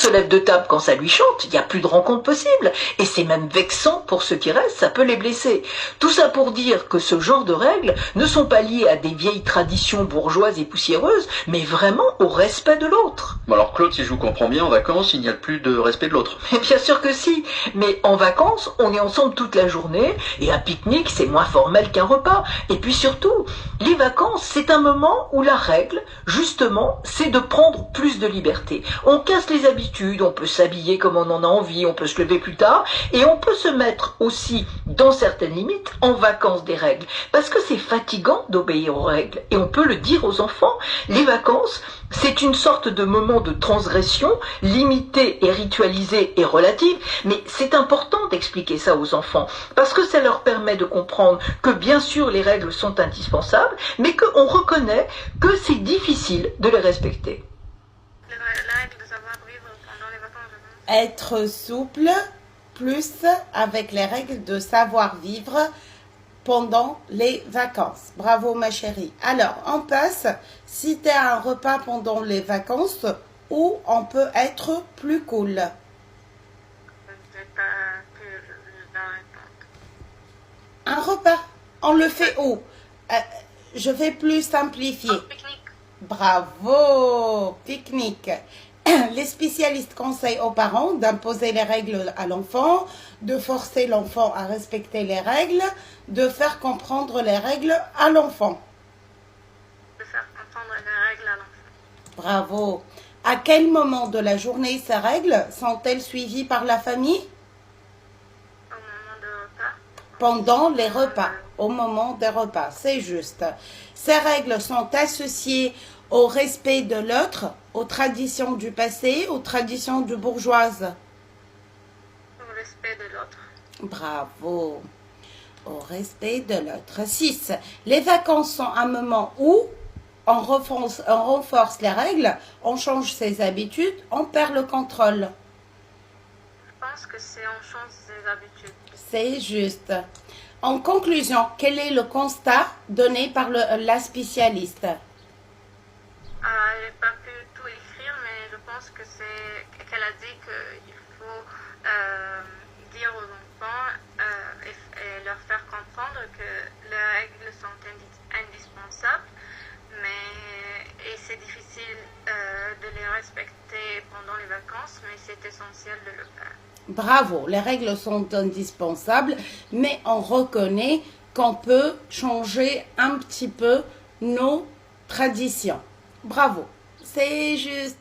Se lève de table quand ça lui chante, il n'y a plus de rencontre possible. Et c'est même vexant pour ceux qui restent, ça peut les blesser. Tout ça pour dire que ce genre de règles ne sont pas liées à des vieilles traditions bourgeoises et poussiéreuses, mais vraiment au respect de l'autre. Bon alors Claude, si je vous comprends bien, en vacances, il n'y a plus de respect de l'autre. Mais bien sûr que si, mais en vacances, on est ensemble toute la journée, et un pique-nique, c'est moins formel qu'un repas. Et puis surtout, les vacances, c'est un moment où la règle, justement, c'est de prendre plus de liberté. On casse les habitudes, on peut s'habiller comme on en a envie, on peut se lever plus tard, et on peut se mettre aussi, dans certaines limites, en vacances des règles. Parce que c'est fatigant d'obéir aux règles, et on peut le dire aux enfants, les vacances, c'est une sorte de moment de transgression, limité et ritualisé et relative, mais c'est important d'expliquer ça aux enfants, parce que ça leur permet de comprendre que bien sûr les règles sont indispensables, mais qu'on reconnaît que c'est difficile de les respecter. La règle de savoir vivre pendant les vacances. Être souple, plus avec les règles de savoir vivre pendant les vacances. Bravo ma chérie. Alors, on passe, si tu as un repas pendant les vacances, où on peut être plus cool. Je ne sais pas que je dois répondre. Un repas, on le fait où? Je vais plus simplifier. Un pique-nique. Bravo, pique-nique. Les spécialistes conseillent aux parents d'imposer les règles à l'enfant, de forcer l'enfant à respecter les règles, de faire comprendre les règles à l'enfant. De faire comprendre les règles à l'enfant. Bravo. À quel moment de la journée ces règles sont-elles suivies par la famille? Au moment de repas. Pendant les repas, au moment des repas, c'est juste. Ces règles sont associées au respect de l'autre, aux traditions du passé, aux traditions du bourgeoise. Au respect de l'autre. Bravo. Au respect de l'autre. 6. Les vacances sont un moment où on renforce les règles, on change ses habitudes, on perd le contrôle. Je pense que c'est on change ses habitudes. C'est juste. En conclusion, quel est le constat donné par la spécialiste? Je n'ai pas pu tout écrire, mais je pense que qu'elle a dit qu'il faut dire aux enfants et leur faire comprendre que les règles sont indispensables, et c'est difficile de les respecter pendant les vacances, mais c'est essentiel de le faire. Bravo, les règles sont indispensables, mais on reconnaît qu'on peut changer un petit peu nos traditions. Bravo, c'est juste.